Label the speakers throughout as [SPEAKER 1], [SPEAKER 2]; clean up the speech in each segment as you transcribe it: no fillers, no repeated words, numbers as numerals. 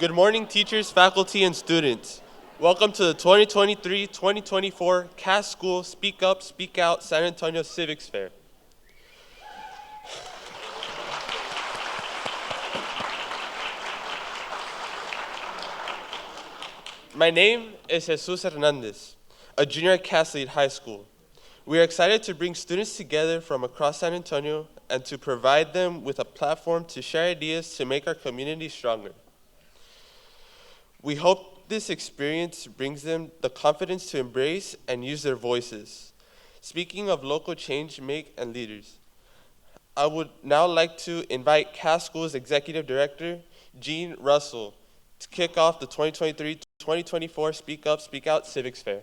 [SPEAKER 1] Good morning, teachers, faculty, and students. Welcome to the 2023-2024 Cass School Speak Up, Speak Out San Antonio Civics Fair. My name is Jesus Hernandez, a junior at Cass Lead High School. We are excited to bring students together from across San Antonio and to provide them with a platform to share ideas to make our community stronger. We hope this experience brings them the confidence to embrace and use their voices. Speaking of local change make and leaders, I would now like to invite Cass School's Executive Director, Jean Russell, to kick off the 2023-2024 Speak Up, Speak Out Civics Fair.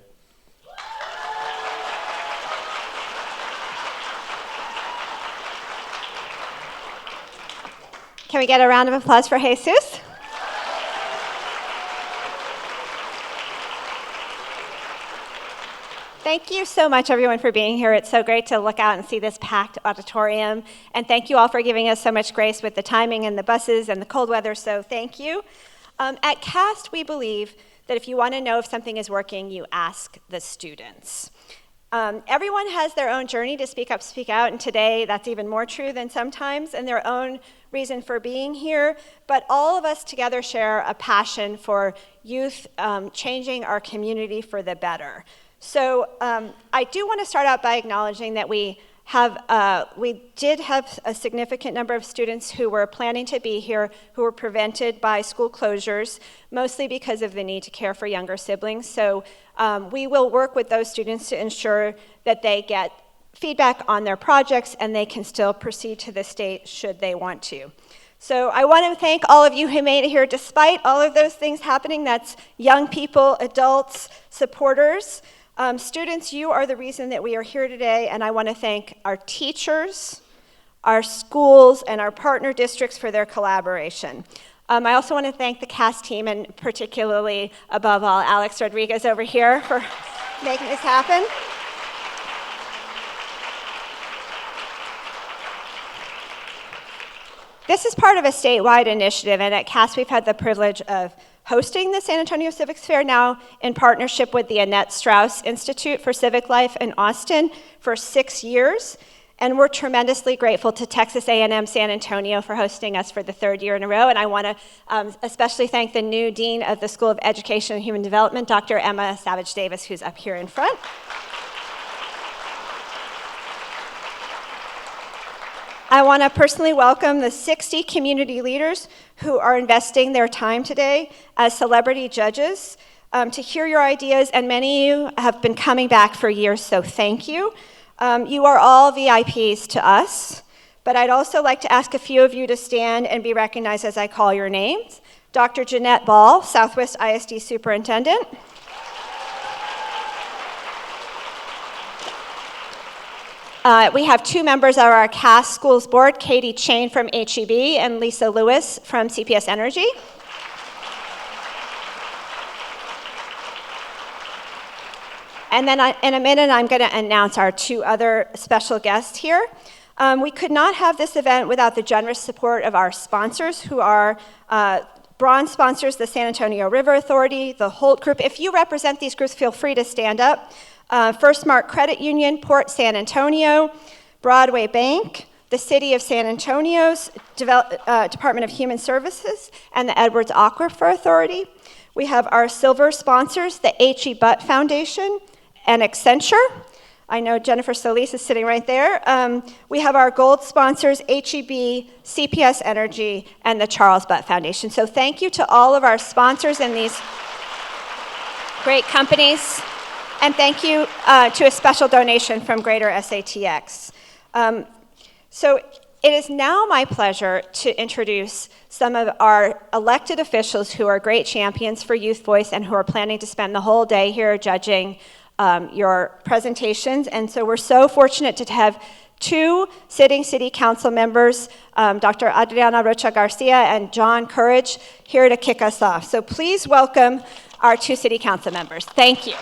[SPEAKER 2] Can we get a round of applause for Jesus? Thank you so much, everyone, for being here. It's so great to look out and see this packed auditorium. And thank you all for giving us so much grace with the timing and the buses and the cold weather, so thank you. At CAST, we believe that if you want to know if something is working, you ask the students. Everyone has their own journey to speak up, speak out, and today that's even more true than sometimes, and their own reason for being here. But all of us together share a passion for youth changing our community for the better. So I do want to start out by acknowledging that we did have a significant number of students who were planning to be here who were prevented by school closures, mostly because of the need to care for younger siblings. So we will work with those students to ensure that they get feedback on their projects and they can still proceed to the state should they want to. So I want to thank all of you who made it here despite all of those things happening. That's young people, adults, supporters. Students, you are the reason that we are here today, and I want to thank our teachers, our schools, and our partner districts for their collaboration. I also want to thank the CAST team, and particularly, above all, Alex Rodriguez over here for making this happen. This is part of a statewide initiative, and at CAST we've had the privilege of hosting the San Antonio Civics Fair now in partnership with the Annette Strauss Institute for Civic Life in Austin for 6 years. And we're tremendously grateful to Texas A&M San Antonio for hosting us for the 3rd year in a row. And I want to especially thank the new Dean of the School of Education and Human Development, Dr. Emma Savage Davis, who's up here in front. I want to personally welcome the 60 community leaders who are investing their time today as celebrity judges to hear your ideas, and many of you have been coming back for years, so thank you. You are all VIPs to us, but I'd also like to ask a few of you to stand and be recognized as I call your names. Dr. Jeanette Ball, Southwest ISD Superintendent. We have 2 members of our CAST Schools Board, Katie Chain from HEB and Lisa Lewis from CPS Energy. And then in a minute, I'm going to announce our 2 other special guests here. We could not have this event without the generous support of our sponsors, who are bronze sponsors, the San Antonio River Authority, the Holt Group. If you represent these groups, feel free to stand up. First Mark Credit Union, Port San Antonio, Broadway Bank, the City of San Antonio's Department of Human Services, and the Edwards Aquifer Authority. We have our silver sponsors, the H.E. Butt Foundation and Accenture. I know Jennifer Solis is sitting right there. We have our gold sponsors, HEB, CPS Energy, and the Charles Butt Foundation. So thank you to all of our sponsors and these great companies. And thank you to a special donation from Greater SATX. So it is now my pleasure to introduce some of our elected officials who are great champions for Youth Voice and who are planning to spend the whole day here judging your presentations. And so we're so fortunate to have 2 sitting city council members, Dr. Adriana Rocha Garcia and John Courage, here to kick us off. So please welcome our 2 city council members. Thank you.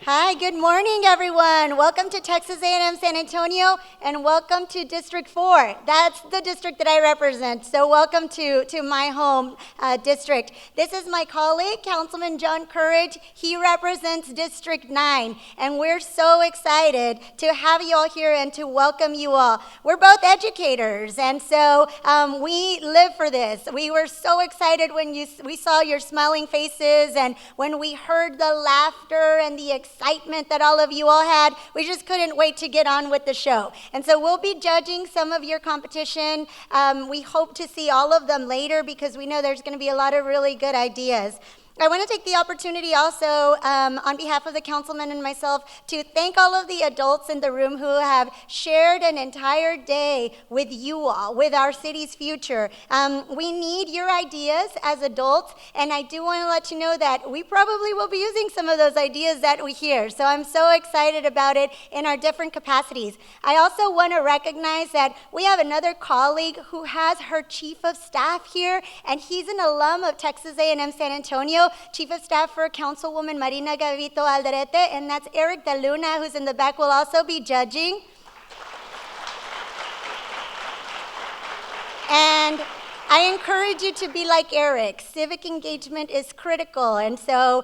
[SPEAKER 3] Hi, good morning, everyone. Welcome to Texas A&M San Antonio, and welcome to District 4. That's the district that I represent, so welcome to my home district. This is my colleague, Councilman John Courage. He represents District 9, and we're so excited to have you all here and to welcome you all. We're both educators, and so we live for this. We were so excited when we saw your smiling faces, and when we heard the laughter and the excitement that all of you all had. We just couldn't wait to get on with the show. And so we'll be judging some of your competition. We hope to see all of them later because we know there's going to be a lot of really good ideas. I want to take the opportunity also, on behalf of the councilman and myself, to thank all of the adults in the room who have shared an entire day with you all, with our city's future. We need your ideas as adults, and I do want to let you know that we probably will be using some of those ideas that we hear. So I'm so excited about it in our different capacities. I also want to recognize that we have another colleague who has her chief of staff here, and he's an alum of Texas A&M San Antonio. Chief of Staff for Councilwoman Marina Gavito Alderete, and that's Eric De Luna, who's in the back, will also be judging. And I encourage you to be like Eric. Civic engagement is critical, and so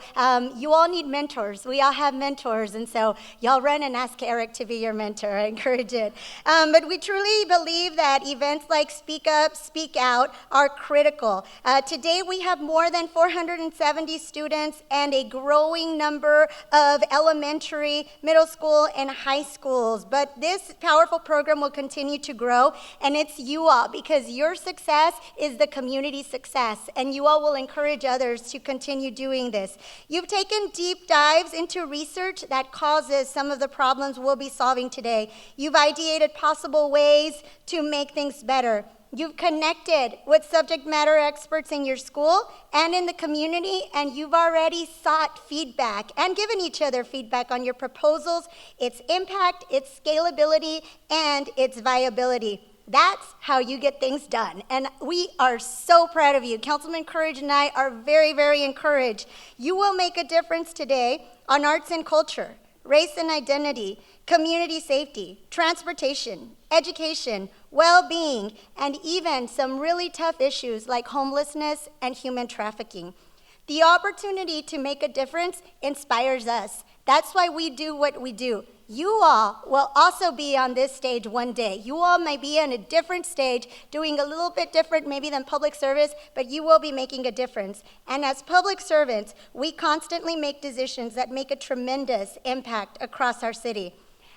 [SPEAKER 3] you all need mentors. We all have mentors, and so y'all run and ask Eric to be your mentor. I encourage it. But we truly believe that events like Speak Up, Speak Out are critical. Today we have more than 470 students and a growing number of elementary, middle school, and high schools. But this powerful program will continue to grow, and it's you all, because your success is the community success, and you all will encourage others to continue doing this. You've taken deep dives into research that causes some of the problems we'll be solving today. You've ideated possible ways to make things better. You've connected with subject matter experts in your school and in the community, and you've already sought feedback and given each other feedback on your proposals, its impact, its scalability, and its viability. That's how you get things done. And we are so proud of you. Councilman Courage and I are very, very encouraged. You will make a difference today on arts and culture, race and identity, community safety, transportation, education, well-being, and even some really tough issues like homelessness and human trafficking. The opportunity to make a difference inspires us. That's why we do what we do. You all will also be on this stage one day. You all may be on a different stage, doing a little bit different maybe than public service, but you will be making a difference. And as public servants, we constantly make decisions that make a tremendous impact across our city.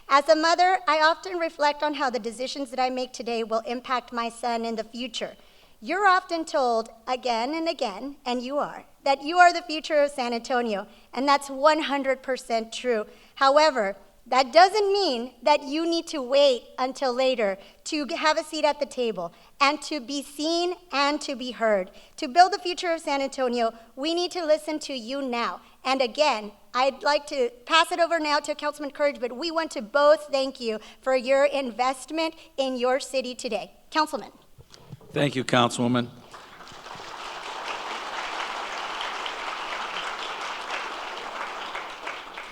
[SPEAKER 3] As a mother, I often reflect on how the decisions that I make today will impact my son in the future. You're often told again and again, and you are, that you are the future of San Antonio, and that's 100% true. However, that doesn't mean that you need to wait until later to have a seat at the table and to be seen and to be heard. To build the future of San Antonio, we need to listen to you now. And again, I'd like to pass it over now to Councilman Courage, but we want to both thank you for your investment in your city today. Councilman.
[SPEAKER 4] Thank you, Councilwoman.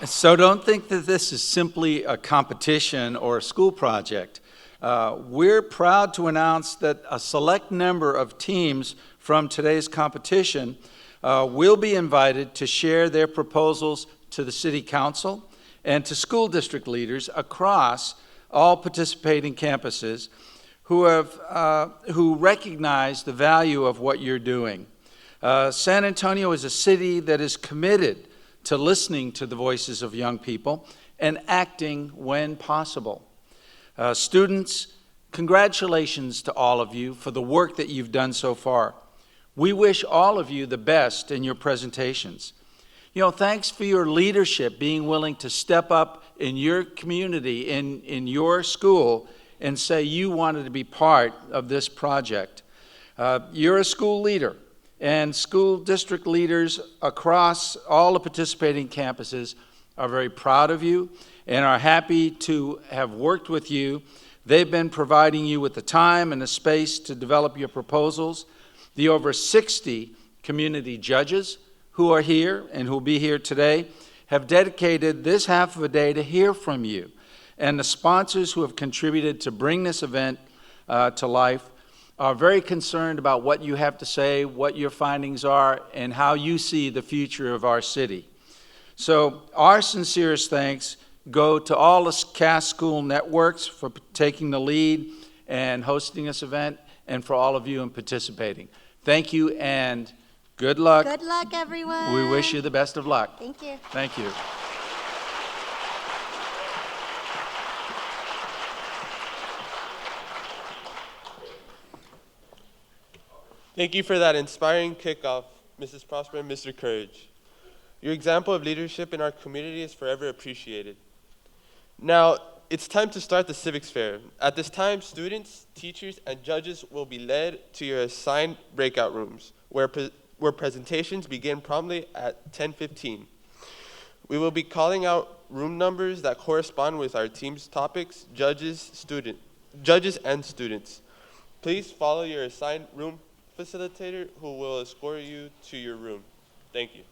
[SPEAKER 4] So don't think that this is simply a competition or a school project. We're proud to announce that a select number of teams from today's competition will be invited to share their proposals to the City Council and to school district leaders across all participating campuses who recognize the value of what you're doing. San Antonio is a city that is committed to listening to the voices of young people and acting when possible. Students, congratulations to all of you for the work that you've done so far. We wish all of you the best in your presentations. Thanks for your leadership, being willing to step up in your community, in your school, and say you wanted to be part of this project. You're a school leader. And school district leaders across all the participating campuses are very proud of you and are happy to have worked with you. They've been providing you with the time and the space to develop your proposals. The over 60 community judges who are here and who will be here today have dedicated this half of a day to hear from you. And the sponsors who have contributed to bring this event to life are very concerned about what you have to say, what your findings are, and how you see the future of our city. So our sincerest thanks go to all the Cass School networks for taking the lead and hosting this event, and for all of you in participating. Thank you and good luck.
[SPEAKER 3] Good luck, everyone.
[SPEAKER 4] We wish you the best of luck.
[SPEAKER 3] Thank you.
[SPEAKER 4] Thank you.
[SPEAKER 1] Thank you for that inspiring kickoff, Mrs. Prosper and Mr. Courage. Your example of leadership in our community is forever appreciated. Now, it's time to start the Civics Fair. At this time, students, teachers, and judges will be led to your assigned breakout rooms, where presentations begin promptly at 10:15. We will be calling out room numbers that correspond with our team's topics, judges, and students. Please follow your assigned room facilitator, who will escort you to your room. Thank you.